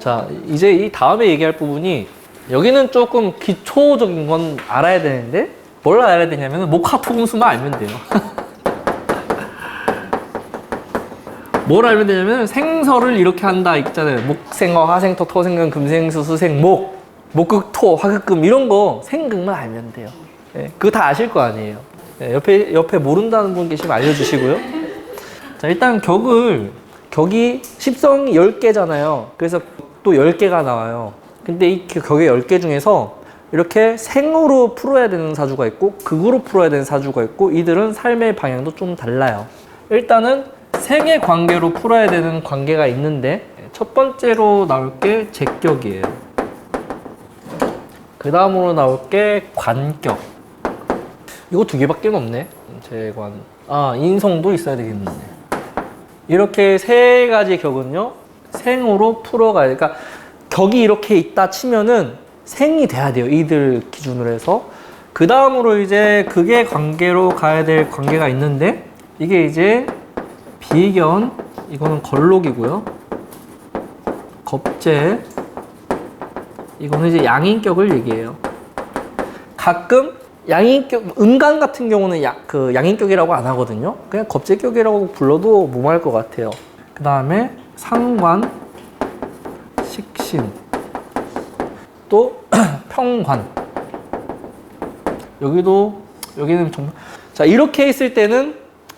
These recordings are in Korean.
자, 이제 이 다음에 얘기할 부분이 여기는 조금 기초적인 건 알아야 되는데 뭘 알아야 되냐면 목화토금수만 알면 돼요. 뭘 알면 되냐면 생설을 이렇게 한다 있잖아요. 목생어, 화생토, 토생금, 금생수, 수생, 목, 목극토, 화극금 이런 거 생극만 알면 돼요. 네, 그거 다 아실 거 아니에요. 네, 옆에 모른다는 분 계시면 알려주시고요. 자, 일단 격이 십성이 10개잖아요. 그래서 또 10개가 나와요. 근데 이 격의 10개 중에서 이렇게 생으로 풀어야 되는 사주가 있고 극으로 풀어야 되는 사주가 있고 이들은 삶의 방향도 좀 달라요. 일단은 생의 관계로 풀어야 되는 관계가 있는데 첫 번째로 나올 게 제격이에요. 그 다음으로 나올 게 관격. 이거 2개밖에 없네. 재관. 아, 인성도 있어야 되겠네. 이렇게 3가지 격은요 생으로 풀어가야 돼. 그러니까 격이 이렇게 있다 치면은 생이 돼야 돼요. 이들 기준으로 해서. 그 다음으로 이제 극의 관계로 가야 될 관계가 있는데 이게 이제 비견, 이거는 걸록이고요. 겁재, 이거는 이제 양인격을 얘기해요. 가끔 양인격, 음간 같은 경우는 양인격이라고 안 하거든요. 그냥 겁재격이라고 불러도 무모할 것 같아요. 그 다음에 상관, 식신, 또 평관. 여기는 정말. 자, 이렇게 있을 때는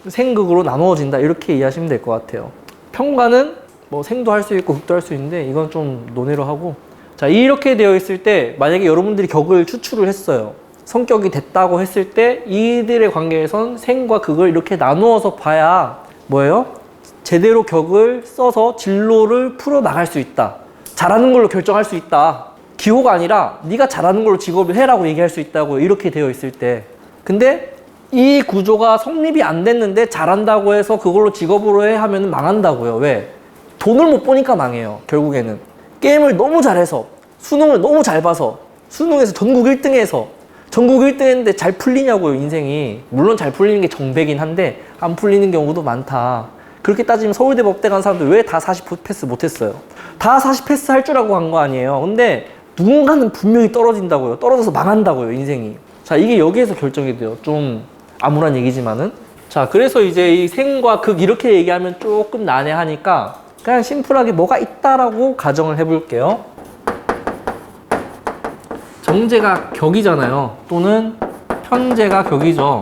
생극으로 나누어진다. 이렇게 이해하시면 될 것 같아요. 평관은 뭐 생도 할 수 있고 극도 할 수 있는데 이건 좀 논의로 하고. 자, 이렇게 되어 있을 때 만약에 여러분들이 격을 추출을 했어요. 성격이 됐다고 했을 때 이들의 관계에선 생과 극을 이렇게 나누어서 봐야 뭐예요? 제대로 격을 써서 진로를 풀어나갈 수 있다. 잘하는 걸로 결정할 수 있다. 기호가 아니라 네가 잘하는 걸로 직업을 해라고 얘기할 수 있다고 이렇게 되어 있을 때. 근데 이 구조가 성립이 안 됐는데 잘한다고 해서 그걸로 직업으로 해 하면 망한다고요. 왜? 돈을 못 버니까 망해요. 결국에는. 게임을 너무 잘해서 수능을 너무 잘 봐서 수능에서 전국 1등해서 전국 1등 했는데 잘 풀리냐고요. 인생이. 물론 잘 풀리는 게 정배긴 한데 안 풀리는 경우도 많다. 그렇게 따지면 서울대 법대 간 사람들 왜 다 40 패스 못했어요? 다 40 패스 할 줄 알고 간 거 아니에요. 근데 누군가는 분명히 떨어진다고요. 떨어져서 망한다고요. 인생이. 자, 이게 여기에서 결정이 돼요. 좀 암울한 얘기지만은. 자, 그래서 이제 이 생과 극 이렇게 얘기하면 조금 난해하니까 그냥 심플하게 뭐가 있다라고 가정을 해볼게요. 정제가 격이잖아요. 또는 편제가 격이죠.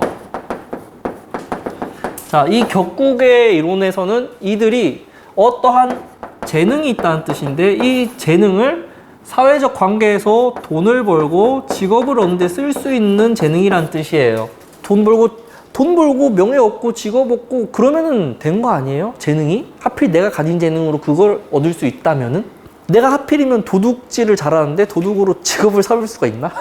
자, 이 격국의 이론에서는 이들이 어떠한 재능이 있다는 뜻인데 이 재능을 사회적 관계에서 돈을 벌고 직업을 얻는 데 쓸 수 있는 재능이란 뜻이에요. 돈 벌고 명예 얻고 직업 얻고 그러면은 된 거 아니에요? 재능이? 하필 내가 가진 재능으로 그걸 얻을 수 있다면은? 내가 하필이면 도둑질을 잘하는데 도둑으로 직업을 삼을 수가 있나?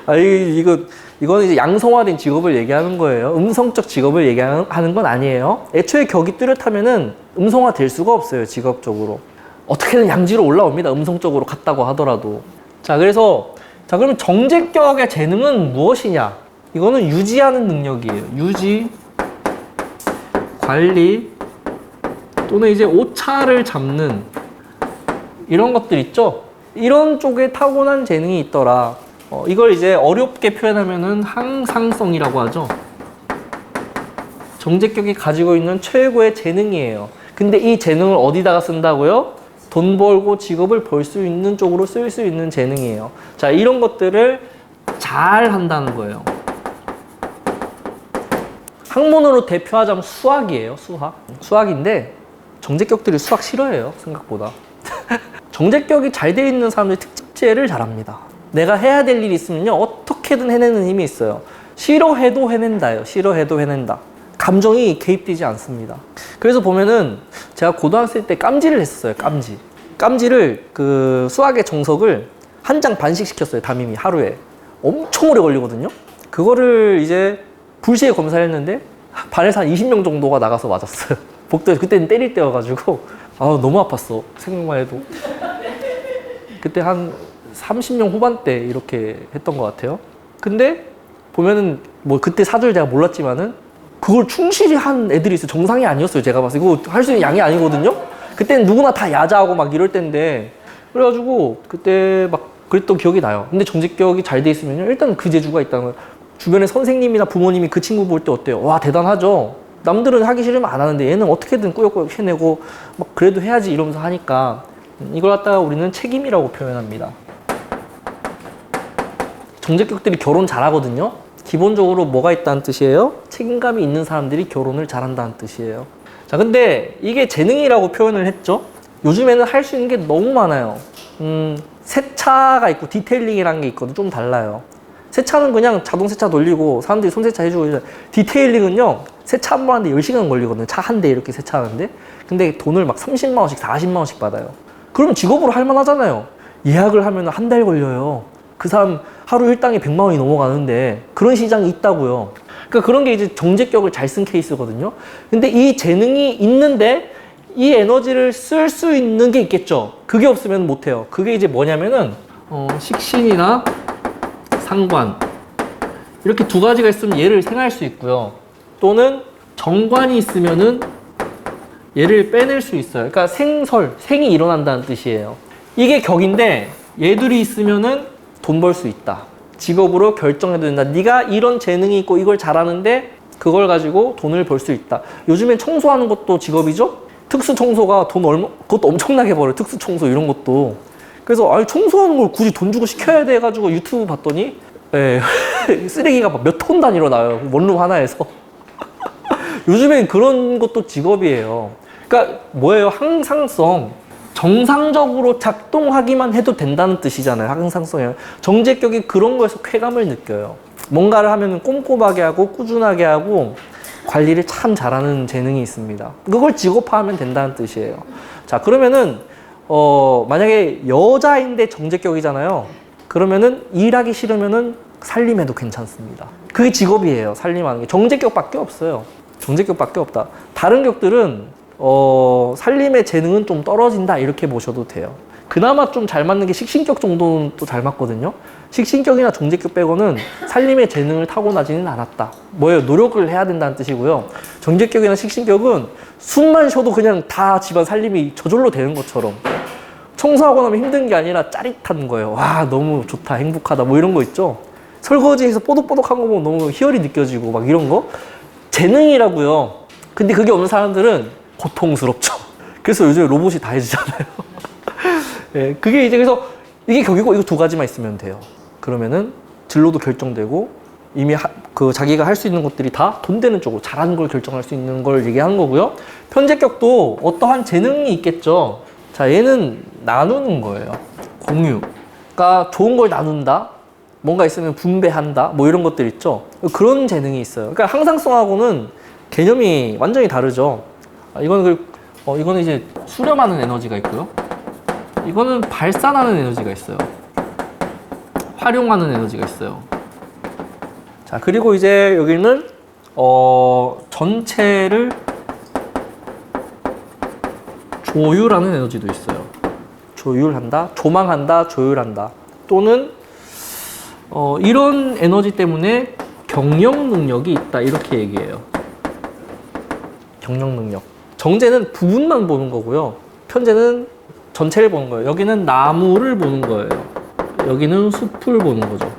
아, 이거는 이제 양성화된 직업을 얘기하는 거예요. 음성적 직업을 얘기하는 건 아니에요. 애초에 격이 뚜렷하면은 음성화 될 수가 없어요. 직업적으로. 어떻게든 양지로 올라옵니다. 음성적으로 갔다고 하더라도. 자, 그러면 정제격의 재능은 무엇이냐? 이거는 유지하는 능력이에요. 유지, 관리, 또는 이제 오차를 잡는 이런 것들 있죠? 이런 쪽에 타고난 재능이 있더라. 이걸 이제 어렵게 표현하면은 항상성이라고 하죠. 정제격이 가지고 있는 최고의 재능이에요. 근데 이 재능을 어디다가 쓴다고요? 돈 벌고 직업을 벌 수 있는 쪽으로 쓸 수 있는 재능이에요. 자, 이런 것들을 잘 한다는 거예요. 학문으로 대표하자면 수학이에요. 수학인데 정제격들이 수학 싫어해요. 생각보다. 정제격이 잘 돼 있는 사람들이 특집제를 잘합니다. 내가 해야 될 일이 있으면요 어떻게든 해내는 힘이 있어요. 싫어해도 해낸다요. 싫어해도 해낸다. 감정이 개입되지 않습니다. 그래서 보면은 제가 고등학생 때 깜지를 했었어요. 깜지를 그 수학의 정석을 1장 반씩 시켰어요. 담임이 하루에. 엄청 오래 걸리거든요. 그거를 이제 불시에 검사를 했는데 반에서 한 20명 정도가 나가서 맞았어요. 복도에서. 그때는 때릴 때여가지고 너무 아팠어. 생각만 해도. 그때 한 30명 후반대 이렇게 했던 것 같아요. 근데 보면은 뭐 그때 사주를 제가 몰랐지만은 그걸 충실히 한 애들이 있어요. 정상이 아니었어요. 제가 봤을 때. 이거 할 수 있는 양이 아니거든요. 그때는 누구나 다 야자하고 막 이럴 때인데 그래가지고 그때 막 그랬던 기억이 나요. 근데 정제격이 잘 돼 있으면요 일단 그 재주가 있다는 거예요. 주변에 선생님이나 부모님이 그 친구 볼 때 어때요? 와 대단하죠. 남들은 하기 싫으면 안 하는데 얘는 어떻게든 꾸역꾸역 해내고 막 그래도 해야지 이러면서 하니까 이걸 갖다가 우리는 책임이라고 표현합니다. 정제격들이 결혼 잘하거든요. 기본적으로 뭐가 있다는 뜻이에요? 책임감이 있는 사람들이 결혼을 잘한다는 뜻이에요. 자, 근데 이게 재능이라고 표현을 했죠. 요즘에는 할 수 있는 게 너무 많아요. 세차가 있고 디테일링이라는 게 있거든요. 좀 달라요. 세차는 그냥 자동 세차 돌리고 사람들이 손 세차 해주고, 디테일링은요 세차 한 번 하는데 10시간 걸리거든요. 차 한 대 이렇게 세차하는데. 근데 돈을 막 30만 원씩 40만 원씩 받아요. 그러면 직업으로 할 만하잖아요. 예약을 하면 한 달 걸려요. 그 사람 하루 일당이 100만 원이 넘어가는데 그런 시장이 있다고요. 그러니까 그런 게 이제 정제격을 잘 쓴 케이스거든요. 근데 이 재능이 있는데 이 에너지를 쓸 수 있는 게 있겠죠. 그게 없으면 못해요. 그게 이제 뭐냐면은 식신이나 상관 이렇게 두 가지가 있으면 얘를 생할 수 있고요. 또는 정관이 있으면은 얘를 빼낼 수 있어요. 그러니까 생이 일어난다는 뜻이에요. 이게 격인데 얘들이 있으면은 돈 벌 수 있다. 직업으로 결정해도 된다. 네가 이런 재능이 있고 이걸 잘하는데 그걸 가지고 돈을 벌 수 있다. 요즘엔 청소하는 것도 직업이죠? 특수 청소가 그것도 엄청나게 벌어요. 특수 청소 이런 것도. 그래서 아니 청소하는 걸 굳이 돈 주고 시켜야 돼 가지고 유튜브 봤더니 예, 쓰레기가 막 몇 톤 단위로 나와요. 원룸 하나에서. 요즘엔 그런 것도 직업이에요. 그러니까 뭐예요? 항상성. 정상적으로 작동하기만 해도 된다는 뜻이잖아요. 항상성이. 정제격이 그런 거에서 쾌감을 느껴요. 뭔가를 하면 꼼꼼하게 하고 꾸준하게 하고 관리를 참 잘하는 재능이 있습니다. 그걸 직업화하면 된다는 뜻이에요. 자, 그러면은 만약에 여자인데 정제격이잖아요. 그러면은 일하기 싫으면은 살림해도 괜찮습니다. 그게 직업이에요. 살림하는 게. 정제격밖에 없어요. 정제격밖에 없다. 다른 격들은 살림의 재능은 좀 떨어진다 이렇게 보셔도 돼요. 그나마 좀 잘 맞는 게 식신격 정도는 또 잘 맞거든요. 식신격이나 정제격 빼고는 살림의 재능을 타고나지는 않았다. 뭐예요? 노력을 해야 된다는 뜻이고요. 정제격이나 식신격은 숨만 쉬어도 그냥 다 집안 살림이 저절로 되는 것처럼 청소하고 나면 힘든 게 아니라 짜릿한 거예요. 와 너무 좋다 행복하다 뭐 이런 거 있죠. 설거지해서 뽀득뽀득한 거 보면 너무 희열이 느껴지고 막 이런 거 재능이라고요. 근데 그게 없는 사람들은 고통스럽죠. 그래서 요즘 로봇이 다 해주잖아요. 네, 그게 이제 그래서 이게 격이고 이거 두 가지만 있으면 돼요. 그러면은 진로도 결정되고 이미 자기가 할 수 있는 것들이 다 돈 되는 쪽으로 잘하는 걸 결정할 수 있는 걸 얘기하는 거고요. 편제격도 어떠한 재능이 있겠죠. 자, 얘는 나누는 거예요. 공유. 그러니까 좋은 걸 나눈다. 뭔가 있으면 분배한다. 뭐 이런 것들 있죠. 그런 재능이 있어요. 그러니까 항상성하고는 개념이 완전히 다르죠. 이거는 이제 수렴하는 에너지가 있고요. 이거는 발산하는 에너지가 있어요. 활용하는 에너지가 있어요. 자, 그리고 이제 여기는 전체를 조율하는 에너지도 있어요. 조율한다, 조망한다, 조율한다. 또는 이런 에너지 때문에 경영 능력이 있다 이렇게 얘기해요. 경영 능력. 정제는 부분만 보는 거고요. 편제는 전체를 보는 거예요. 여기는 나무를 보는 거예요. 여기는 숲을 보는 거죠.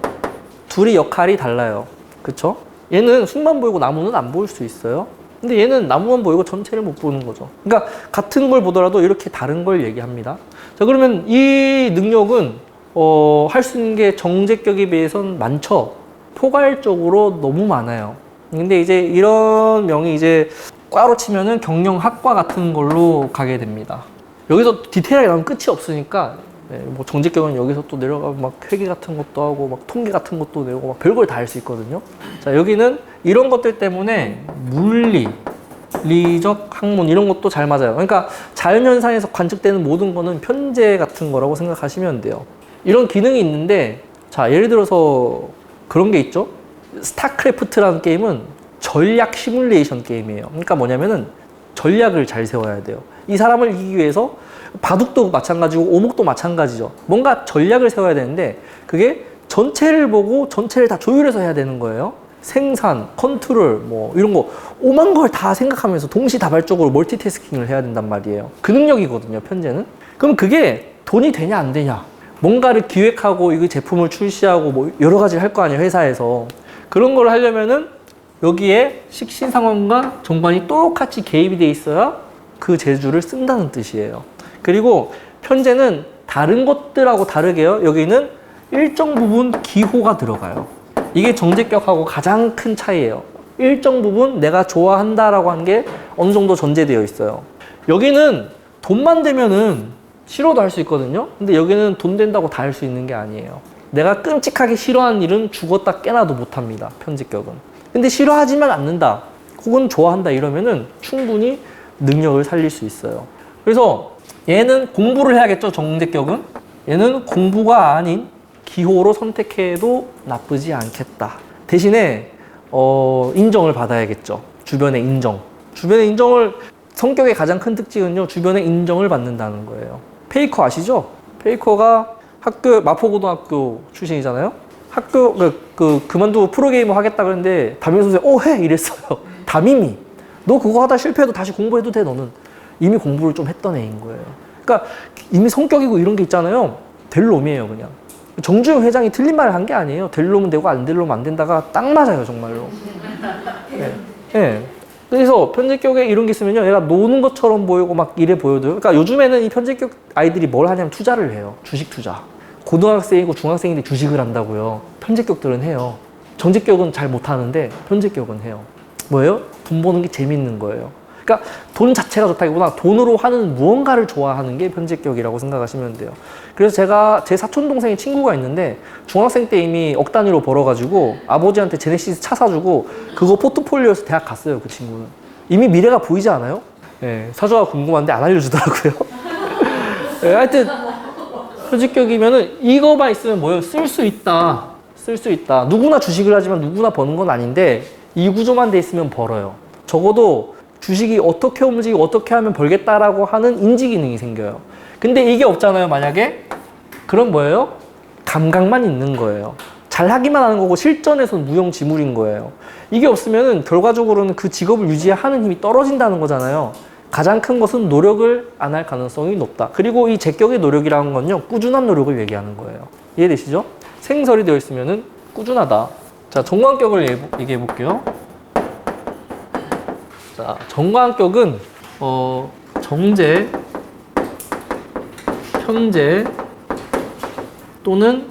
둘이 역할이 달라요. 그쵸? 얘는 숲만 보이고 나무는 안 보일 수 있어요. 근데 얘는 나무만 보이고 전체를 못 보는 거죠. 그러니까 같은 걸 보더라도 이렇게 다른 걸 얘기합니다. 자, 그러면 이 능력은 할 수 있는 게 정제격에 비해서는 많죠. 포괄적으로 너무 많아요. 근데 이제 이런 명이 이제 과로 치면은 경영학과 같은 걸로 가게 됩니다. 여기서 디테일하게 나오면 끝이 없으니까 뭐 정제격은 여기서 또 내려가고 막 회계 같은 것도 하고 막 통계 같은 것도 내고 막 별걸 다 할 수 있거든요. 자, 여기는 이런 것들 때문에 물리, 리적 학문 이런 것도 잘 맞아요. 그러니까 자연현상에서 관측되는 모든 거는 편제 같은 거라고 생각하시면 돼요. 이런 기능이 있는데 자, 예를 들어서 그런 게 있죠. 스타크래프트라는 게임은 전략 시뮬레이션 게임이에요. 그러니까 뭐냐면은 전략을 잘 세워야 돼요. 이 사람을 이기기 위해서 바둑도 마찬가지고 오목도 마찬가지죠. 뭔가 전략을 세워야 되는데 그게 전체를 보고 전체를 다 조율해서 해야 되는 거예요. 생산, 컨트롤, 뭐 이런 거 오만 걸 다 생각하면서 동시다발적으로 멀티태스킹을 해야 된단 말이에요. 그 능력이거든요, 편제는. 그럼 그게 돈이 되냐 안 되냐? 뭔가를 기획하고 이 제품을 출시하고 뭐 여러 가지를 할 거 아니에요, 회사에서. 그런 걸 하려면은 여기에 식신상원과 정관이 똑같이 개입이 돼 있어야 그 재주를 쓴다는 뜻이에요. 그리고 편제는 다른 것들하고 다르게요. 여기는 일정 부분 기호가 들어가요. 이게 정제격하고 가장 큰 차이예요. 일정 부분 내가 좋아한다라고 한 게 어느 정도 전제되어 있어요. 여기는 돈만 되면은 싫어도 할 수 있거든요. 근데 여기는 돈 된다고 다 할 수 있는 게 아니에요. 내가 끔찍하게 싫어하는 일은 죽었다 깨나도 못합니다, 편제격은. 근데 싫어하지만 않는다, 혹은 좋아한다 이러면은 충분히 능력을 살릴 수 있어요. 그래서 얘는 공부를 해야겠죠, 정제격은. 얘는 공부가 아닌 기호로 선택해도 나쁘지 않겠다. 대신에 인정을 받아야겠죠. 주변의 인정. 주변의 인정을, 성격의 가장 큰 특징은요, 주변의 인정을 받는다는 거예요. 페이커 아시죠? 페이커가 마포고등학교 출신이잖아요. 학교 그만두고 프로게이머 하겠다 그랬는데 담임 선생님 해 이랬어요. 담임이 너 그거 하다 실패해도 다시 공부해도 돼. 너는 이미 공부를 좀 했던 애인 거예요. 그러니까 이미 성격이고 이런 게 있잖아요. 될 놈이에요, 그냥. 정주영 회장이 틀린 말을 한 게 아니에요. 될 놈은 되고 안 될 놈은 안 된다가 딱 맞아요, 정말로. 네. 네. 그래서 편제격에 이런 게 있으면요, 얘가 노는 것처럼 보이고 막 이래 보여도, 그러니까 요즘에는 이 편제격 아이들이 뭘 하냐면 투자를 해요. 주식 투자. 고등학생이고 중학생인데 주식을 한다고요. 편제격들은 해요. 정제격은 잘 못하는데 편제격은 해요. 뭐예요? 돈 버는 게 재밌는 거예요. 그러니까 돈 자체가 좋다기보다 돈으로 하는 무언가를 좋아하는 게 편제격이라고 생각하시면 돼요. 그래서 제가 제 사촌 동생의 친구가 있는데 중학생 때 이미 억 단위로 벌어가지고 아버지한테 제네시스 차 사주고 그거 포트폴리오에서 대학 갔어요. 그 친구는. 이미 미래가 보이지 않아요? 네, 사주가 궁금한데 안 알려주더라고요. 네, 하여튼 편제격이면은 이거만 있으면 뭐예요? 쓸 수 있다. 쓸 수 있다. 누구나 주식을 하지만 누구나 버는 건 아닌데 이 구조만 돼 있으면 벌어요. 적어도 주식이 어떻게 움직이고 어떻게 하면 벌겠다라고 하는 인지 기능이 생겨요. 근데 이게 없잖아요, 만약에. 그럼 뭐예요? 감각만 있는 거예요. 잘 하기만 하는 거고 실전에서는 무용지물인 거예요. 이게 없으면은 결과적으로는 그 직업을 유지하는 힘이 떨어진다는 거잖아요. 가장 큰 것은 노력을 안 할 가능성이 높다. 그리고 이 제격의 노력이라는 건요, 꾸준한 노력을 얘기하는 거예요. 이해되시죠? 생설이 되어 있으면은 꾸준하다. 자, 정관격을 얘기해 볼게요. 자, 정관격은 정제, 편제 또는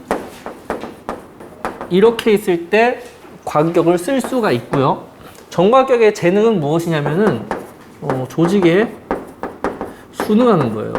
이렇게 있을 때 관격을 쓸 수가 있고요. 정관격의 재능은 무엇이냐면은 조직에 순응하는 거예요.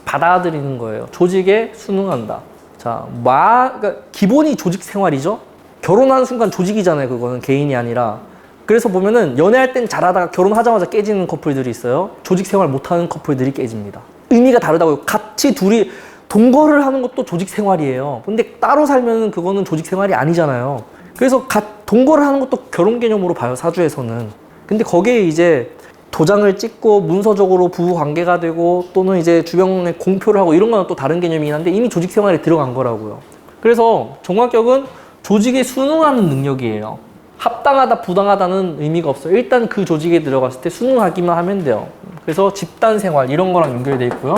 받아들이는 거예요. 조직에 순응한다. 자, 그러니까 기본이 조직 생활이죠. 결혼하는 순간 조직이잖아요. 그거는 개인이 아니라. 그래서 보면은 연애할 땐 잘하다가 결혼하자마자 깨지는 커플들이 있어요. 조직 생활 못하는 커플들이 깨집니다. 의미가 다르다고요. 같이 둘이 동거를 하는 것도 조직 생활이에요. 근데 따로 살면은 그거는 조직 생활이 아니잖아요. 그래서 동거를 하는 것도 결혼 개념으로 봐요, 사주에서는. 근데 거기에 이제 도장을 찍고 문서적으로 부부 관계가 되고 또는 이제 주변에 공표를 하고 이런 거는 또 다른 개념이긴 한데 이미 조직 생활에 들어간 거라고요. 그래서 정관격은 조직에 순응하는 능력이에요. 합당하다, 부당하다는 의미가 없어요. 일단 그 조직에 들어갔을 때 순응하기만 하면 돼요. 그래서 집단 생활 이런 거랑 연결되어 있고요.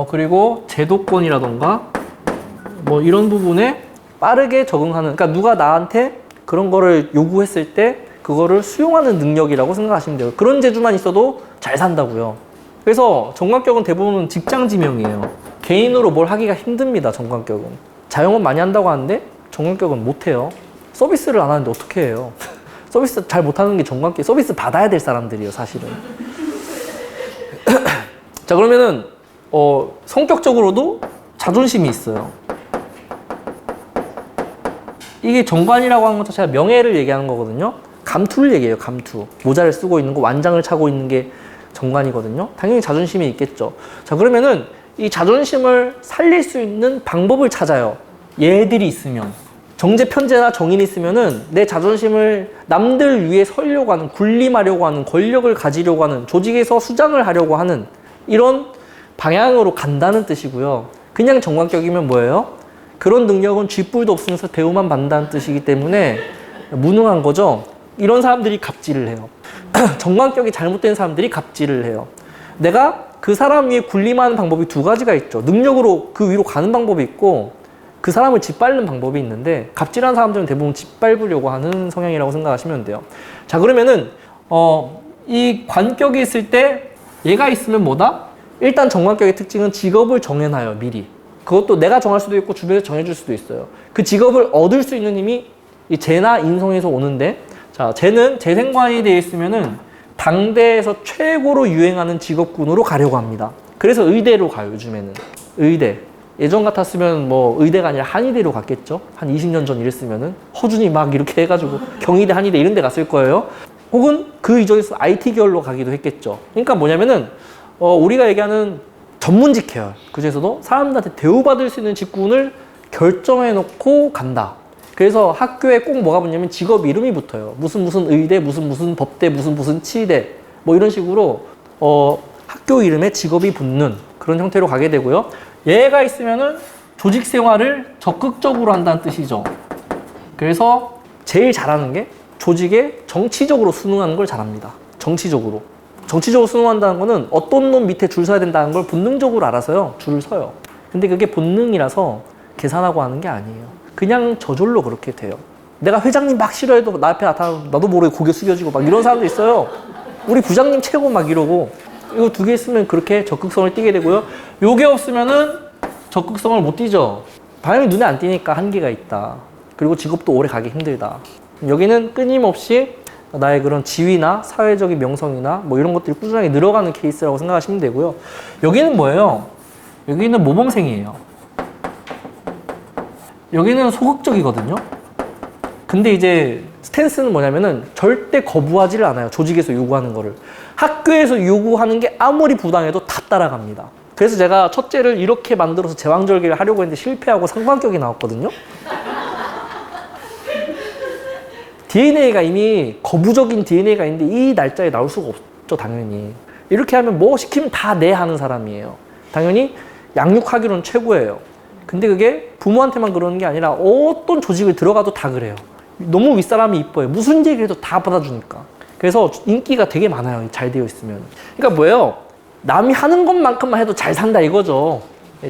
그리고 제도권이라던가 뭐 이런 부분에 빠르게 적응하는, 그러니까 누가 나한테 그런 거를 요구했을 때 그거를 수용하는 능력이라고 생각하시면 돼요. 그런 재주만 있어도 잘 산다고요. 그래서 정관격은 대부분 직장 지명이에요. 개인으로 뭘 하기가 힘듭니다, 정관격은. 자영업 많이 한다고 하는데 정관격은 못해요. 서비스를 안 하는데 어떻게 해요? 서비스 잘 못하는 게 정관격, 서비스 받아야 될 사람들이에요, 사실은. 자, 그러면은 성격적으로도 자존심이 있어요. 이게 정관이라고 하는 것 자체가 명예를 얘기하는 거거든요. 감투를 얘기해요, 감투. 모자를 쓰고 있는 거, 완장을 차고 있는 게 정관이거든요. 당연히 자존심이 있겠죠. 자, 그러면은 이 자존심을 살릴 수 있는 방법을 찾아요. 얘들이 있으면. 정제, 편제나 정인이 있으면은 내 자존심을 남들 위해 서려고 하는, 군림하려고 하는, 권력을 가지려고 하는, 조직에서 수장을 하려고 하는 이런 방향으로 간다는 뜻이고요. 그냥 정관격이면 뭐예요? 그런 능력은 쥐뿔도 없으면서 대우만 받는다는 뜻이기 때문에 무능한 거죠. 이런 사람들이 갑질을 해요. 정관격이 잘못된 사람들이 갑질을 해요. 내가 그 사람 위에 군림하는 방법이 두 가지가 있죠. 능력으로 그 위로 가는 방법이 있고 그 사람을 짓밟는 방법이 있는데 갑질한 사람들은 대부분 짓밟으려고 하는 성향이라고 생각하시면 돼요. 자, 그러면은 이 관격이 있을 때 얘가 있으면 뭐다? 일단 정관격의 특징은 직업을 정해놔요, 미리. 그것도 내가 정할 수도 있고 주변에서 정해줄 수도 있어요. 그 직업을 얻을 수 있는 힘이 이 재나 인성에서 오는데, 자, 재는 재생관이 되어 있으면은 당대에서 최고로 유행하는 직업군으로 가려고 합니다. 그래서 의대로 가요, 요즘에는. 의대. 예전 같았으면 뭐 의대가 아니라 한의대로 갔겠죠. 한 20년 전 이랬으면은 허준이 막 이렇게 해가지고 경희대, 한의대 이런 데 갔을 거예요. 혹은 그 이전에서 IT 계열로 가기도 했겠죠. 그러니까 뭐냐면은 우리가 얘기하는 전문직 계열, 그중에서도 사람들한테 대우받을 수 있는 직군을 결정해 놓고 간다. 그래서 학교에 꼭 뭐가 붙냐면 직업 이름이 붙어요. 무슨 의대, 무슨 법대, 무슨 치대, 뭐 이런 식으로 학교 이름에 직업이 붙는 그런 형태로 가게 되고요. 얘가 있으면은 조직 생활을 적극적으로 한다는 뜻이죠. 그래서 제일 잘하는 게 조직에 정치적으로 순응하는 걸 잘합니다. 정치적으로 순응한다는 거는 어떤 놈 밑에 줄 서야 된다는 걸 본능적으로 알아서요, 줄을 서요. 근데 그게 본능이라서 계산하고 하는 게 아니에요. 그냥 저절로 그렇게 돼요. 내가 회장님 막 싫어해도 나 앞에 나타나면 나도 모르게 고개 숙여지고 막 이런 사람도 있어요. 우리 부장님 최고 막 이러고. 이거 두 개 있으면 그렇게 적극성을 띠게 되고요. 요게 없으면은 적극성을 못 띠죠. 당연히 눈에 안 띄니까 한계가 있다. 그리고 직업도 오래 가기 힘들다. 여기는 끊임없이 나의 그런 지위나 사회적인 명성이나 뭐 이런 것들이 꾸준하게 늘어가는 케이스라고 생각하시면 되고요. 여기는 뭐예요? 여기는 모범생이에요. 여기는 소극적이거든요. 근데 이제 스탠스는 뭐냐면은 절대 거부하지를 않아요. 조직에서 요구하는 거를. 학교에서 요구하는 게 아무리 부당해도 다 따라갑니다. 그래서 제가 첫째를 이렇게 만들어서 제왕절개를 하려고 했는데 실패하고 상관격이 나왔거든요. DNA가 이미 거부적인 DNA가 있는데 이 날짜에 나올 수가 없죠, 당연히. 이렇게 하면 뭐 시키면 다 네 하는 사람이에요. 당연히 양육하기로는 최고예요. 근데 그게 부모한테만 그러는 게 아니라 어떤 조직을 들어가도 다 그래요. 너무 윗사람이 이뻐요. 무슨 얘기를 해도 다 받아주니까. 그래서 인기가 되게 많아요, 잘 되어 있으면. 그러니까 뭐예요? 남이 하는 것만큼만 해도 잘 산다 이거죠.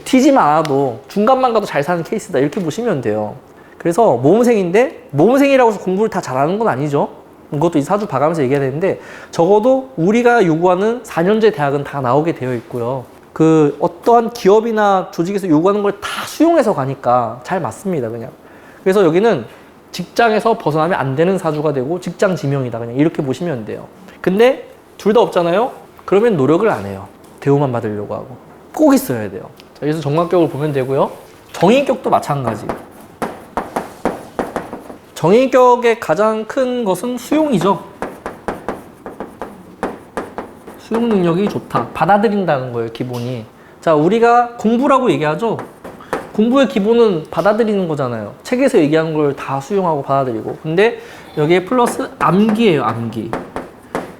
튀지만 않아도 중간만 가도 잘 사는 케이스다, 이렇게 보시면 돼요. 그래서 모범생인데 모범생이라고 해서 공부를 다 잘하는 건 아니죠. 이것도 사주 봐가면서 얘기해야 되는데 적어도 우리가 요구하는 4년제 대학은 다 나오게 되어 있고요. 그 어떠한 기업이나 조직에서 요구하는 걸 다 수용해서 가니까 잘 맞습니다, 그냥. 그래서 여기는 직장에서 벗어나면 안 되는 사주가 되고 직장 지명이다, 그냥 이렇게 보시면 돼요. 근데 둘 다 없잖아요. 그러면 노력을 안 해요. 대우만 받으려고 하고. 꼭 있어야 돼요. 자, 여기서 정관격을 보면 되고요. 정인격도 마찬가지. 정인격의 가장 큰 것은 수용이죠. 수용 능력이 좋다. 받아들인다는 거예요, 기본이. 자, 우리가 공부라고 얘기하죠. 공부의 기본은 받아들이는 거잖아요. 책에서 얘기하는 걸 다 수용하고 받아들이고. 근데 여기에 플러스 암기예요, 암기.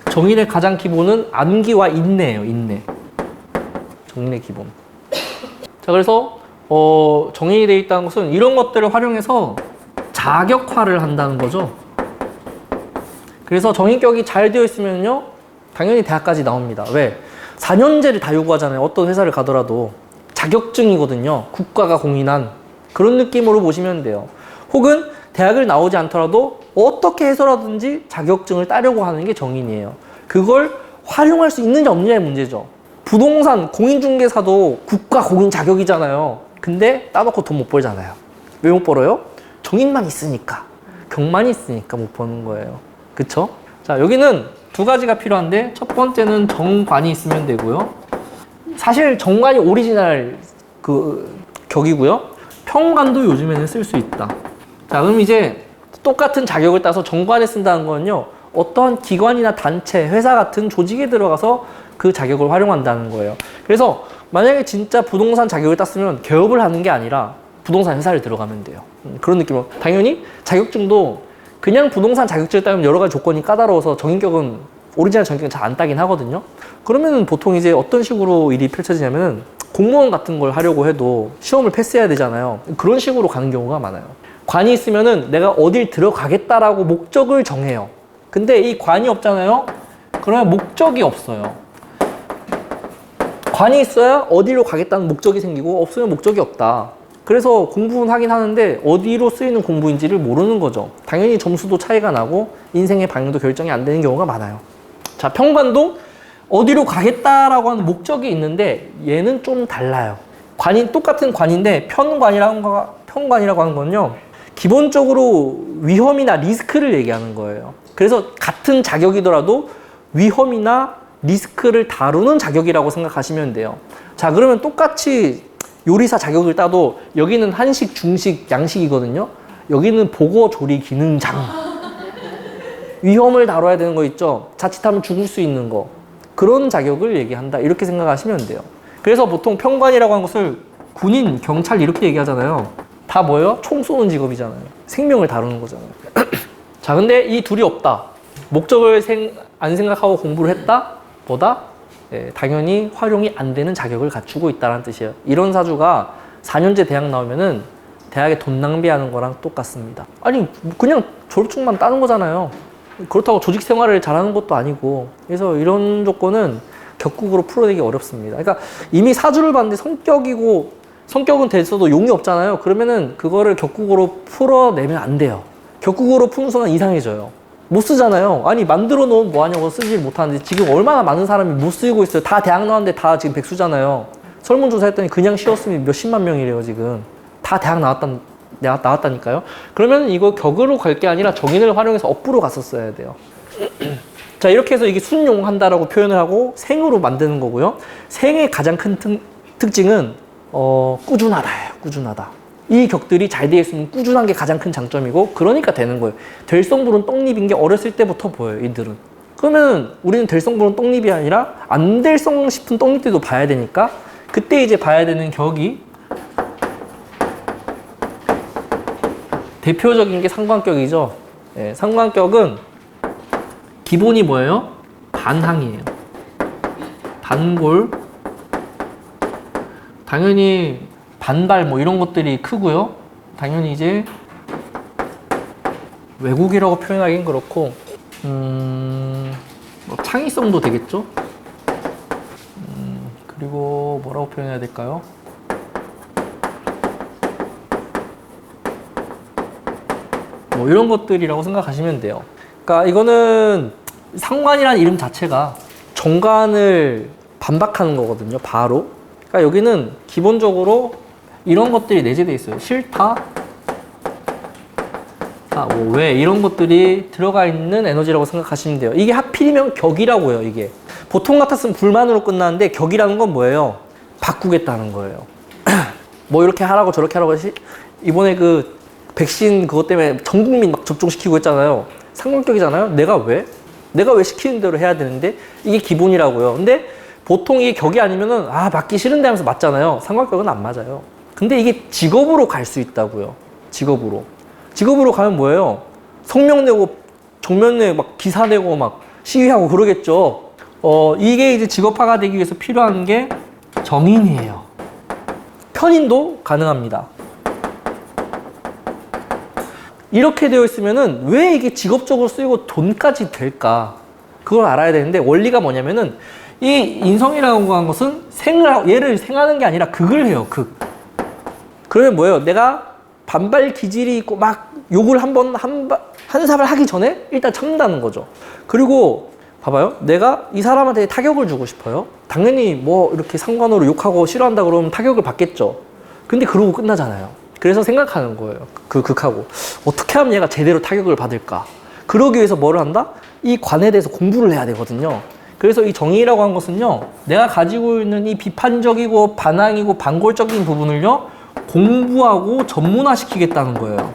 정인의 가장 기본은 암기와 인내예요, 인내. 정인의 기본. 자, 그래서 정인이 되어 있다는 것은 이런 것들을 활용해서 자격화를 한다는 거죠. 그래서 정인격이 잘 되어 있으면요, 당연히 대학까지 나옵니다. 왜? 4년제를 다 요구하잖아요. 어떤 회사를 가더라도. 자격증이거든요. 국가가 공인한 그런 느낌으로 보시면 돼요. 혹은 대학을 나오지 않더라도 어떻게 해서라든지 자격증을 따려고 하는 게 정인이에요. 그걸 활용할 수 있느냐 없느냐의 문제죠. 부동산 공인중개사도 국가 공인 자격이잖아요. 근데 따놓고 돈 못 벌잖아요. 왜 못 벌어요? 정인만 있으니까, 경만 있으니까 못 버는 거예요. 그쵸? 자, 여기는 두 가지가 필요한데 첫 번째는 정관이 있으면 되고요. 사실 정관이 오리지널 그 격이고요. 평관도 요즘에는 쓸 수 있다. 자, 그럼 이제 똑같은 자격을 따서 정관에 쓴다는 거는요, 어떠한 기관이나 단체, 회사 같은 조직에 들어가서 그 자격을 활용한다는 거예요. 그래서 만약에 진짜 부동산 자격을 땄으면 개업을 하는 게 아니라 부동산 회사를 들어가면 돼요. 그런 느낌으로. 당연히 자격증도 그냥 부동산 자격증을 따면 여러 가지 조건이 까다로워서 정인격은 오리지널 정인격은 잘 안 따긴 하거든요. 그러면은 보통 이제 어떤 식으로 일이 펼쳐지냐면은 공무원 같은 걸 하려고 해도 시험을 패스해야 되잖아요. 그런 식으로 가는 경우가 많아요. 관이 있으면은 내가 어딜 들어가겠다라고 목적을 정해요. 근데 이 관이 없잖아요. 그러면 목적이 없어요. 관이 있어야 어디로 가겠다는 목적이 생기고 없으면 목적이 없다. 그래서 공부는 하긴 하는데 어디로 쓰이는 공부인지를 모르는 거죠. 당연히 점수도 차이가 나고 인생의 방향도 결정이 안 되는 경우가 많아요. 자, 평관도 어디로 가겠다라고 하는 목적이 있는데 얘는 좀 달라요. 관이 똑같은 관인데 편관이라고 하는 건요. 기본적으로 위험이나 리스크를 얘기하는 거예요. 그래서 같은 자격이더라도 위험이나 리스크를 다루는 자격이라고 생각하시면 돼요. 자, 그러면 똑같이 요리사 자격을 따도 여기는 한식, 중식, 양식이거든요. 여기는 보고 조리 기능장. 위험을 다뤄야 되는 거 있죠. 자칫하면 죽을 수 있는 거. 그런 자격을 얘기한다. 이렇게 생각하시면 돼요. 그래서 보통 평관이라고 하는 것을 군인, 경찰 이렇게 얘기하잖아요. 다 뭐예요? 총 쏘는 직업이잖아요. 생명을 다루는 거잖아요. 자, 근데 이 둘이 없다. 목적을 안 생각하고 공부를 했다? 보다 당연히 활용이 안 되는 자격을 갖추고 있다는 뜻이에요. 이런 사주가 4년제 대학 나오면은 대학에 돈 낭비하는 거랑 똑같습니다. 아니, 그냥 졸업증만 따는 거잖아요. 그렇다고 조직 생활을 잘하는 것도 아니고. 그래서 이런 조건은 격국으로 풀어내기 어렵습니다. 그러니까 이미 사주를 봤는데 성격은 됐어도 용이 없잖아요. 그러면은 그거를 격국으로 풀어내면 안 돼요. 격국으로 푸는 순간 이상해져요. 못 쓰잖아요. 아니, 만들어 놓으면 뭐하냐고 쓰질 못하는데 지금 얼마나 많은 사람이 못 쓰고 있어요. 다 대학 나왔는데 다 지금 백수잖아요. 설문조사 했더니 그냥 쉬었으면 몇십만 명이래요, 지금. 다 대학 나왔다니까요. 그러면 이거 격으로 갈 게 아니라 정인을 활용해서 업부로 갔었어야 돼요. 자, 이렇게 해서 이게 순용한다라고 표현을 하고 생으로 만드는 거고요. 생의 가장 큰 특징은 꾸준하다예요. 꾸준하다. 이 격들이 잘 되어 있으면 꾸준한 게 가장 큰 장점이고, 그러니까 되는 거예요. 될성부른 떡잎인 게 어렸을 때부터 보여요, 이들은. 그러면 우리는 될성부른 떡잎이 아니라 안 될성 싶은 떡잎들도 봐야 되니까, 그때 이제 봐야 되는 격이 대표적인 게 상관격이죠. 네, 상관격은 기본이 뭐예요? 반항이에요. 반골. 당연히 반발 뭐 이런 것들이 크고요. 당연히 이제 왜곡이라고 표현하기는 그렇고 뭐 창의성도 되겠죠. 그리고 뭐라고 표현해야 될까요? 뭐 이런 것들이라고 생각하시면 돼요. 그러니까 이거는 상관이라는 이름 자체가 정관을 반박하는 거거든요. 바로. 그러니까 여기는 기본적으로 이런 것들이 내재되어 있어요. 싫다, 뭐 왜, 이런 것들이 들어가 있는 에너지라고 생각하시면 돼요. 이게 하필이면 격이라고요, 이게. 보통 같았으면 불만으로 끝나는데 격이라는 건 뭐예요? 바꾸겠다는 거예요. 뭐 이렇게 하라고 저렇게 하라고 이번에 그 백신 그것 때문에 전 국민 막 접종시키고 했잖아요. 상관격이잖아요. 내가 왜 시키는 대로 해야 되는데 이게 기본이라고요. 근데 보통 이게 격이 아니면은 맞기 싫은데 하면서 맞잖아요. 상관격은 안 맞아요. 근데 이게 직업으로 갈 수 있다고요. 직업으로 가면 뭐예요? 성명 내고 정면 내고 막 기사 내고 막 시위하고 그러겠죠. 이게 이제 직업화가 되기 위해서 필요한 게 정인이에요. 편인도 가능합니다. 이렇게 되어 있으면은 왜 이게 직업적으로 쓰이고 돈까지 될까? 그걸 알아야 되는데, 원리가 뭐냐면은 이 인성이라고 하는 것은 얘를 생하는 게 아니라 극을 해요. 극. 그러면 뭐예요? 내가 반발 기질이 있고 막 욕을 한 사발 하기 전에 일단 참는다는 거죠. 그리고 봐봐요. 내가 이 사람한테 타격을 주고 싶어요. 당연히 뭐 이렇게 상관으로 욕하고 싫어한다 그러면 타격을 받겠죠. 근데 그러고 끝나잖아요. 그래서 생각하는 거예요. 그 극하고. 어떻게 하면 얘가 제대로 타격을 받을까? 그러기 위해서 뭐를 한다? 이 관에 대해서 공부를 해야 되거든요. 그래서 이 정의라고 하는 것은요, 내가 가지고 있는 이 비판적이고 반항이고 반골적인 부분을요, 공부하고 전문화시키겠다는 거예요.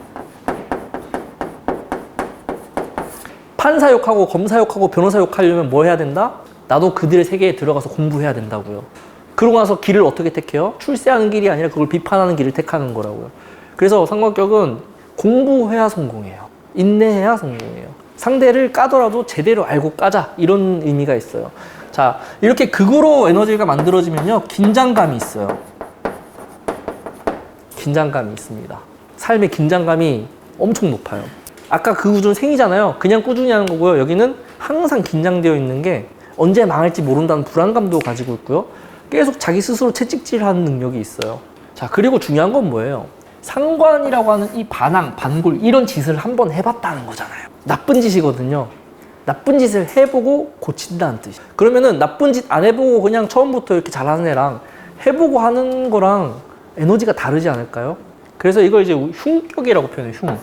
판사 욕하고 검사 욕하고 변호사 욕하려면 뭐 해야 된다? 나도 그들의 세계에 들어가서 공부해야 된다고요. 그러고 나서 길을 어떻게 택해요? 출세하는 길이 아니라 그걸 비판하는 길을 택하는 거라고요. 그래서 상관격은 공부해야 성공해요. 인내해야 성공해요. 상대를 까더라도 제대로 알고 까자, 이런 의미가 있어요. 자, 이렇게 극으로 에너지가 만들어지면요, 긴장감이 있어요. 긴장감이 있습니다. 삶의 긴장감이 엄청 높아요. 아까 그 구조는 생이잖아요. 그냥 꾸준히 하는 거고요. 여기는 항상 긴장되어 있는 게 언제 망할지 모른다는 불안감도 가지고 있고요. 계속 자기 스스로 채찍질하는 능력이 있어요. 자, 그리고 중요한 건 뭐예요? 상관이라고 하는 이 반항, 반골, 이런 짓을 한번 해봤다는 거잖아요. 나쁜 짓이거든요. 나쁜 짓을 해보고 고친다는 뜻이에요. 그러면은 나쁜 짓 안 해보고 그냥 처음부터 이렇게 잘하는 애랑 해보고 하는 거랑 에너지가 다르지 않을까요? 그래서 이걸 이제 흉격이라고 표현해요.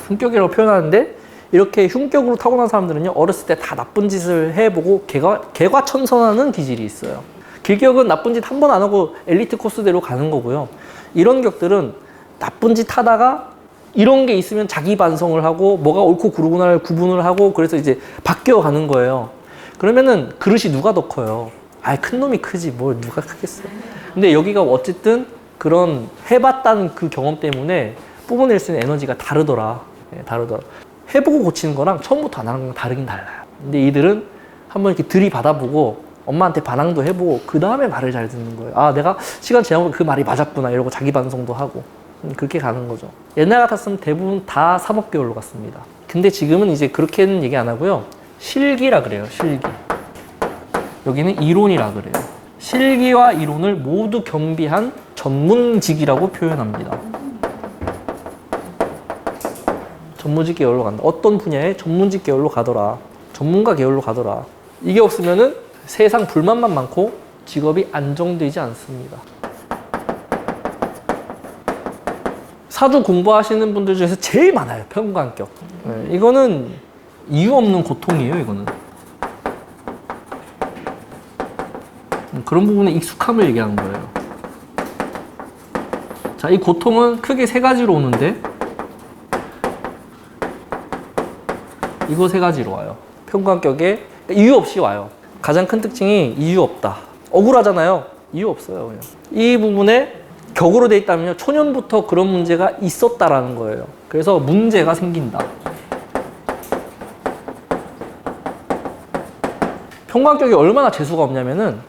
흉격이라고 표현하는데, 이렇게 흉격으로 타고난 사람들은요, 어렸을 때 다 나쁜 짓을 해보고 개과천선하는 기질이 있어요. 길격은 나쁜 짓 한 번 안 하고 엘리트 코스대로 가는 거고요. 이런 격들은 나쁜 짓 하다가 이런 게 있으면 자기 반성을 하고 뭐가 옳고 그르구나를 구분을 하고 그래서 이제 바뀌어 가는 거예요. 그러면은 그릇이 누가 더 커요? 큰 놈이 크지 뭘 누가 크겠어요. 근데 여기가 어쨌든 그런 해봤다는 그 경험 때문에 뿜어낼 수 있는 에너지가 다르더라. 다르더라. 해보고 고치는 거랑 처음부터 안 하는 거랑 다르긴 달라요. 근데 이들은 한번 이렇게 들이받아보고 엄마한테 반항도 해보고 그 다음에 말을 잘 듣는 거예요. 내가 시간 지나고 그 말이 맞았구나 이러고 자기 반성도 하고 그렇게 가는 거죠. 옛날 같았으면 대부분 다 3~5개월로 갔습니다. 근데 지금은 이제 그렇게는 얘기 안 하고요. 실기라 그래요. 실기. 여기는 이론이라 그래요. 실기와 이론을 모두 겸비한 전문직이라고 표현합니다. 전문직 계열로 간다. 어떤 분야의 전문직 계열로 가더라. 전문가 계열로 가더라. 이게 없으면은 세상 불만만 많고 직업이 안정되지 않습니다. 사주 공부하시는 분들 중에서 제일 많아요. 평관격. 이거는 이유 없는 고통이에요. 이거는. 그런 부분에 익숙함을 얘기하는 거예요. 자, 이 고통은 크게 3가지로 오는데 이거 3가지로 와요. 평관격에 이유 없이 와요. 가장 큰 특징이 이유 없다. 억울하잖아요. 이유 없어요. 그냥. 이 부분에 격으로 돼 있다면요, 초년부터 그런 문제가 있었다라는 거예요. 그래서 문제가 생긴다. 평관격이 얼마나 재수가 없냐면은,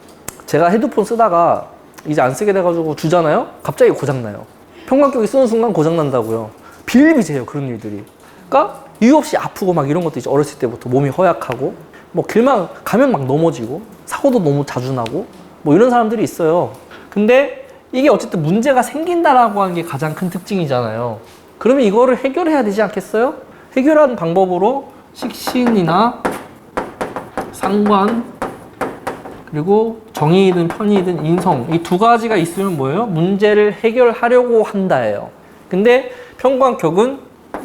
제가 헤드폰 쓰다가 이제 안 쓰게 돼가지고 주잖아요? 갑자기 고장나요. 평관격이 쓰는 순간 고장난다고요. 비일비재해요, 그런 일들이. 그러니까 이유 없이 아프고 막 이런 것도 이제 어렸을 때부터 몸이 허약하고, 뭐 길만 가면 막 넘어지고, 사고도 너무 자주 나고, 뭐 이런 사람들이 있어요. 근데 이게 어쨌든 문제가 생긴다라고 하는 게 가장 큰 특징이잖아요. 그러면 이거를 해결해야 되지 않겠어요? 해결하는 방법으로 식신이나 상관, 그리고 정의이든 편의이든 인성, 이 2가지가 있으면 뭐예요? 문제를 해결하려고 한다예요. 근데 평관격은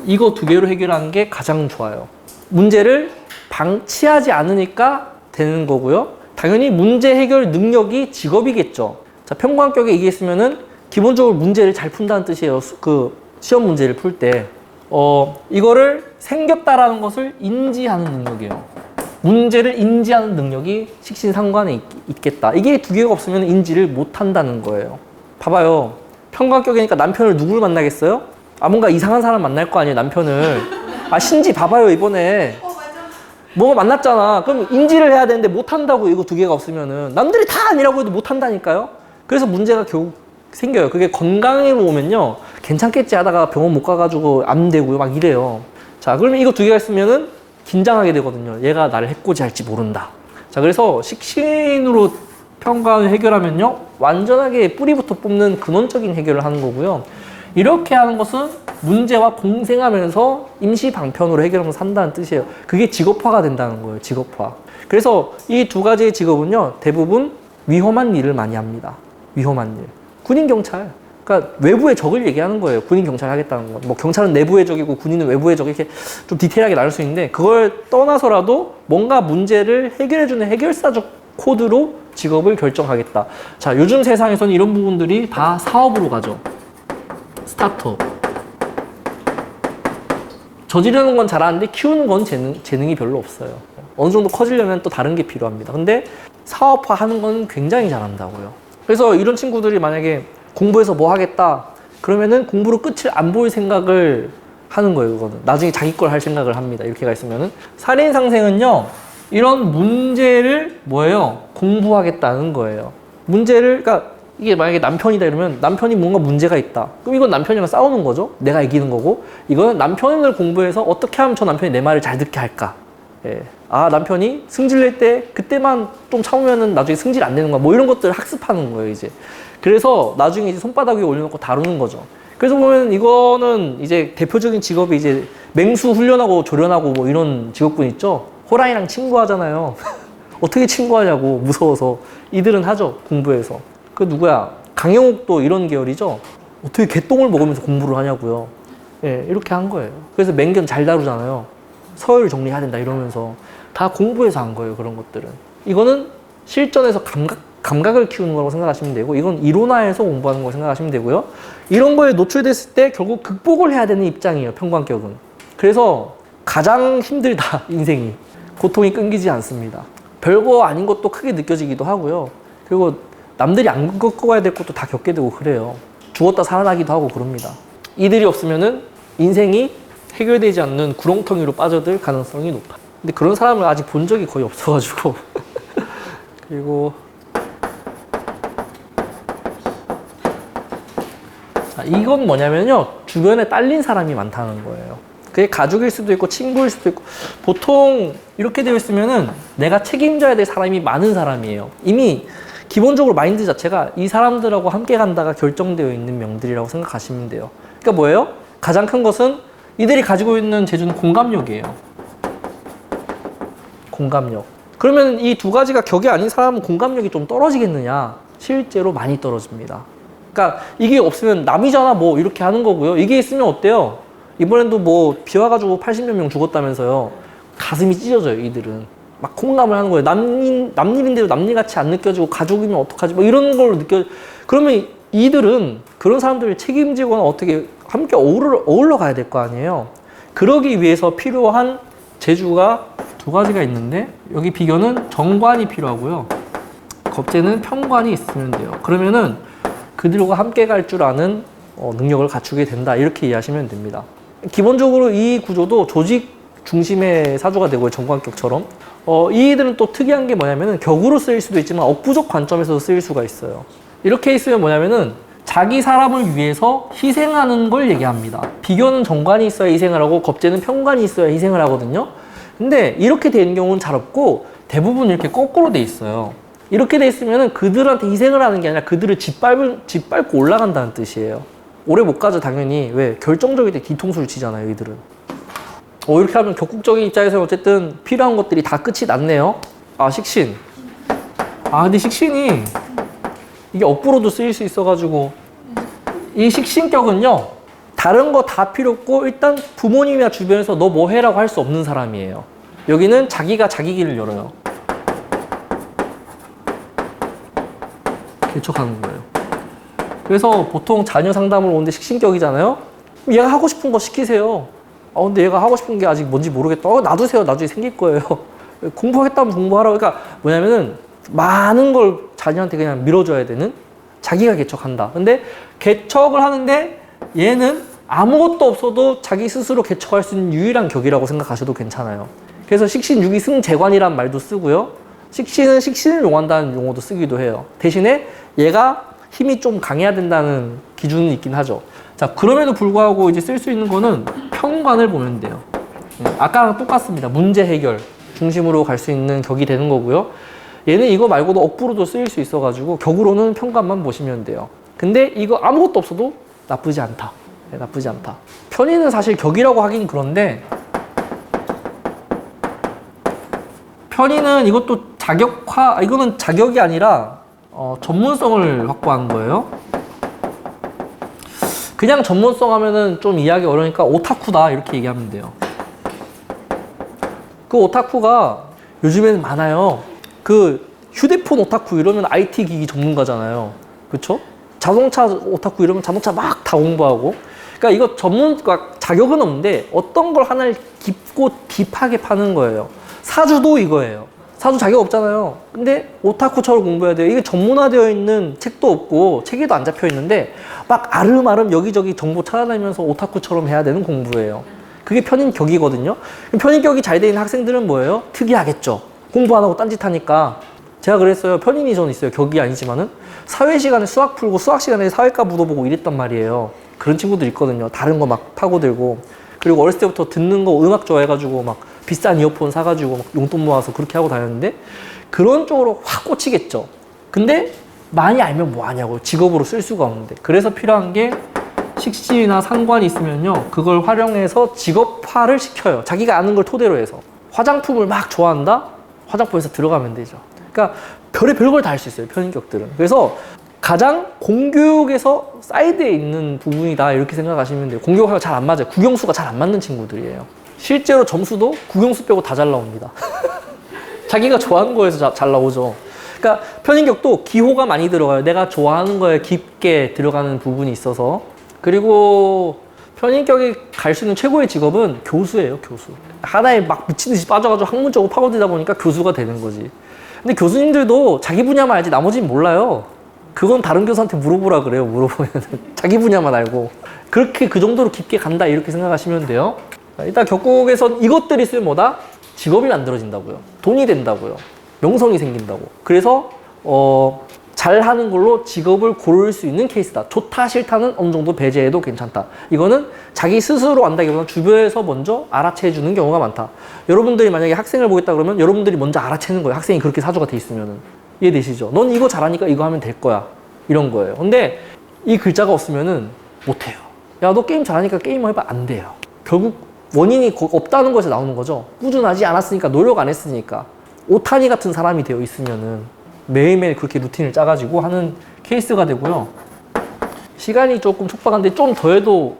이거 2개로 해결하는 게 가장 좋아요. 문제를 방치하지 않으니까 되는 거고요. 당연히 문제 해결 능력이 직업이겠죠. 자, 평관격에 이게 있으면은 기본적으로 문제를 잘 푼다는 뜻이에요. 그 시험 문제를 풀 때. 이거를 생겼다라는 것을 인지하는 능력이에요. 문제를 인지하는 능력이 식신상관에 있겠다. 이게 2개가 없으면 인지를 못 한다는 거예요. 봐봐요. 평관격이니까 남편을 누굴 만나겠어요? 뭔가 이상한 사람 만날 거 아니에요, 남편을. 신지 봐봐요, 이번에. 뭐가 만났잖아. 그럼 인지를 해야 되는데 못 한다고, 이거 2개가 없으면은. 남들이 다 아니라고 해도 못 한다니까요? 그래서 문제가 결국 생겨요. 그게 건강으로 오면요, 괜찮겠지 하다가 병원 못 가가지고 암 되고요, 막 이래요. 자, 그러면 이거 2개가 있으면은 긴장하게 되거든요. 얘가 나를 해코지할지 모른다. 자, 그래서 식신으로 평가를 해결하면요, 완전하게 뿌리부터 뽑는 근원적인 해결을 하는 거고요. 이렇게 하는 것은 문제와 공생하면서 임시 방편으로 해결하면서 산다는 뜻이에요. 그게 직업화가 된다는 거예요. 직업화. 그래서 이 2가지의 직업은요, 대부분 위험한 일을 많이 합니다. 위험한 일. 군인, 경찰. 그러니까 외부의 적을 얘기하는 거예요. 군인, 경찰 하겠다는 거. 뭐 경찰은 내부의 적이고 군인은 외부의 적, 이렇게 좀 디테일하게 나눌 수 있는데, 그걸 떠나서라도 뭔가 문제를 해결해주는 해결사적 코드로 직업을 결정하겠다. 자, 요즘 세상에서는 이런 부분들이 다 사업으로 가죠. 스타트업. 저지르는 건 잘하는데 키우는 건 재능이 별로 없어요. 어느 정도 커지려면 또 다른 게 필요합니다. 근데 사업화 하는 건 굉장히 잘한다고요. 그래서 이런 친구들이 만약에 공부해서 뭐 하겠다 그러면은 공부로 끝을 안 볼 생각을 하는 거예요. 그거는 나중에 자기 걸 할 생각을 합니다. 이렇게가 있으면은. 살인상생은요, 이런 문제를 뭐예요? 공부하겠다는 거예요. 문제를, 그러니까 이게 만약에 남편이다 이러면 남편이 뭔가 문제가 있다. 그럼 이건 남편이랑 싸우는 거죠. 내가 이기는 거고. 이거는 남편을 공부해서 어떻게 하면 저 남편이 내 말을 잘 듣게 할까. 예. 아, 남편이 승질 낼 때 그때만 좀 참으면은 나중에 승질 안 내는 거야. 뭐 이런 것들을 학습하는 거예요, 이제. 그래서 나중에 이제 손바닥 위에 올려놓고 다루는 거죠. 그래서 보면 이거는 이제 대표적인 직업이 이제 맹수 훈련하고 조련하고 뭐 이런 직업군 있죠. 호랑이랑 친구하잖아요. 어떻게 친구하냐고, 무서워서. 이들은 하죠, 공부해서. 그 누구야? 강영욱도 이런 계열이죠. 어떻게 개똥을 먹으면서 공부를 하냐고요. 예, 이렇게 한 거예요. 그래서 맹견 잘 다루잖아요. 서열 정리해야 된다 이러면서 다 공부해서 한 거예요, 그런 것들은. 이거는 실전에서 감각을 키우는 거라고 생각하시면 되고, 이건 이론화해서 공부하는 거라고 생각하시면 되고요. 이런 거에 노출됐을 때 결국 극복을 해야 되는 입장이에요, 평관격은. 그래서 가장 힘들다, 인생이. 고통이 끊기지 않습니다. 별거 아닌 것도 크게 느껴지기도 하고요. 그리고 남들이 안 겪어가야 될 것도 다 겪게 되고 그래요. 죽었다 살아나기도 하고 그럽니다. 이들이 없으면은 인생이 해결되지 않는 구렁텅이로 빠져들 가능성이 높아. 근데 그런 사람을 아직 본 적이 거의 없어가지고. 그리고 자, 이건 뭐냐면요, 주변에 딸린 사람이 많다는 거예요. 그게 가족일 수도 있고 친구일 수도 있고, 보통 이렇게 되어 있으면은 내가 책임져야 될 사람이 많은 사람이에요. 이미 기본적으로 마인드 자체가 이 사람들하고 함께 간다가 결정되어 있는 명들이라고 생각하시면 돼요. 그러니까 뭐예요? 가장 큰 것은 이들이 가지고 있는 재주는 공감력이에요. 공감력. 그러면 이 두 가지가 격이 아닌 사람은 공감력이 좀 떨어지겠느냐? 실제로 많이 떨어집니다. 그러니까 이게 없으면 남이잖아 뭐 이렇게 하는 거고요. 이게 있으면 어때요? 이번에도 뭐 비 와가지고 80몇 명 죽었다면서요. 가슴이 찢어져요, 이들은. 막 공감을 하는 거예요. 남일인데도 남일같이 안 느껴지고 가족이면 어떡하지? 뭐 이런 걸로 그러면 이들은 그런 사람들을 책임지거나 어떻게 함께 어울러 가야 될 거 아니에요. 그러기 위해서 필요한 재주가 두 가지가 있는데, 여기 비견은 정관이 필요하고요. 겁재는 편관이 있으면 돼요. 그러면은 그들과 함께 갈 줄 아는 능력을 갖추게 된다. 이렇게 이해하시면 됩니다. 기본적으로 이 구조도 조직 중심의 사주가 되고요, 정관격처럼. 이들은 또 특이한 게 뭐냐면은 격으로 쓰일 수도 있지만 억부적 관점에서 쓰일 수가 있어요. 이렇게 있으면 뭐냐면은 자기 사람을 위해서 희생하는 걸 얘기합니다. 비견은 정관이 있어야 희생을 하고 겁재는 편관이 있어야 희생을 하거든요. 근데 이렇게 되는 경우는 잘 없고 대부분 이렇게 거꾸로 돼 있어요. 이렇게 돼 있으면은 그들한테 희생을 하는 게 아니라 그들을 짓밟고 올라간다는 뜻이에요. 오래 못 가죠, 당연히. 왜? 결정적일 때 뒤통수를 치잖아요, 이들은. 이렇게 하면 격국적인 입장에서는 어쨌든 필요한 것들이 다 끝이 났네요. 아, 식신. 아, 근데 식신이 이게 억부로도 쓰일 수 있어가지고, 이 식신격은요, 다른 거 다 필요 없고 일단 부모님이나 주변에서 너 뭐 해라고 할 수 없는 사람이에요. 여기는 자기가 자기 길을 열어요. 개척하는 거예요. 그래서 보통 자녀 상담을 오는데 식신격이잖아요. 얘가 하고 싶은 거 시키세요. 근데 얘가 하고 싶은 게 아직 뭔지 모르겠다. 놔두세요. 나중에 생길 거예요. 공부하겠다면 공부하라고. 그러니까 뭐냐면은 많은 걸 자녀한테 그냥 밀어줘야 되는, 자기가 개척한다. 근데 개척을 하는데 얘는 아무것도 없어도 자기 스스로 개척할 수 있는 유일한 격이라고 생각하셔도 괜찮아요. 그래서 식신유기 승재관이란 말도 쓰고요. 식신은 식신을 용한다는 용어도 쓰기도 해요. 대신에 얘가 힘이 좀 강해야 된다는 기준은 있긴 하죠. 자, 그럼에도 불구하고 이제 쓸 수 있는 거는 편관을 보면 돼요. 아까랑 똑같습니다. 문제 해결 중심으로 갈 수 있는 격이 되는 거고요. 얘는 이거 말고도 억부로도 쓰일 수 있어가지고 격으로는 편관만 보시면 돼요. 근데 이거 아무것도 없어도 나쁘지 않다. 네, 나쁘지 않다. 편의는 사실 격이라고 하긴 그런데, 편의는 이것도 이거는 자격이 아니라 전문성을 확보하는 거예요. 그냥 전문성 하면은 좀 이해하기 어려우니까 오타쿠다 이렇게 얘기하면 돼요. 그 오타쿠가 요즘에는 많아요. 그 휴대폰 오타쿠 이러면 IT 기기 전문가잖아요. 그쵸? 자동차 오타쿠 이러면 자동차 막 다 공부하고. 그러니까 이거 자격은 없는데 어떤 걸 하나를 깊고 딥하게 파는 거예요. 사주도 이거예요. 사주 자격 없잖아요. 근데 오타쿠처럼 공부해야 돼요. 이게 전문화되어 있는 책도 없고 책에도 안 잡혀 있는데 막 아름아름 여기저기 정보 찾아다니면서 오타쿠처럼 해야 되는 공부예요. 그게 편인격이거든요. 편인격이 잘 돼 있는 학생들은 뭐예요? 특이하겠죠. 공부 안 하고 딴짓하니까. 제가 그랬어요. 편인이 저는 있어요. 격이 아니지만은 사회 시간에 수학 풀고 수학 시간에 사회과 물어보고 이랬단 말이에요. 그런 친구들 있거든요. 다른 거 막 파고들고. 그리고 어렸을 때부터 듣는 거 음악 좋아해가지고 막 비싼 이어폰 사가지고 막 용돈 모아서 그렇게 하고 다녔는데 그런 쪽으로 확 꽂히겠죠. 근데 많이 알면 뭐 하냐고. 직업으로 쓸 수가 없는데. 그래서 필요한 게 식신이나 상관이 있으면요. 그걸 활용해서 직업화를 시켜요. 자기가 아는 걸 토대로 해서. 화장품을 막 좋아한다? 화장품에서 들어가면 되죠. 그러니까 별걸 다 할 수 있어요. 편인격들은. 그래서 가장 공교육에서 사이드에 있는 부분이다 이렇게 생각하시면 돼요. 공교육하고 잘 안 맞아요. 국영수가 잘 안 맞는 친구들이에요. 실제로 점수도 국영수 빼고 다 잘 나옵니다. 자기가 좋아하는 거에서 잘 나오죠. 그러니까 편인격도 기호가 많이 들어가요. 내가 좋아하는 거에 깊게 들어가는 부분이 있어서. 그리고 편인격이 갈 수 있는 최고의 직업은 교수예요. 교수. 하나에 막 미친 듯이 빠져가지고 학문적으로 파고들다 보니까 교수가 되는 거지. 근데 교수님들도 자기 분야만 알지 나머지는 몰라요. 그건 다른 교수한테 물어보라 그래요. 물어보면 자기 분야만 알고. 그렇게 그 정도로 깊게 간다 이렇게 생각하시면 돼요. 일단 격국에선 이것들이 있으면 뭐다? 직업이 만들어진다고요. 돈이 된다고요. 명성이 생긴다고. 그래서 잘하는 걸로 직업을 고를 수 있는 케이스다. 좋다 싫다는 어느 정도 배제해도 괜찮다. 이거는 자기 스스로 안다기보다 주변에서 먼저 알아채주는 경우가 많다. 여러분들이 만약에 학생을 보겠다 그러면 여러분들이 먼저 알아채는 거예요. 학생이 그렇게 사주가 돼 있으면은. 이해되시죠? 넌 이거 잘하니까 이거 하면 될 거야. 이런 거예요. 근데 이 글자가 없으면은 못해요. 야, 너 게임 잘하니까 게임을 해봐. 안 돼요. 결국 원인이 없다는 것에서 나오는 거죠. 꾸준하지 않았으니까, 노력 안 했으니까. 오타니 같은 사람이 되어 있으면은 매일매일 그렇게 루틴을 짜가지고 하는 케이스가 되고요. 시간이 조금 촉박한데 좀 더 해도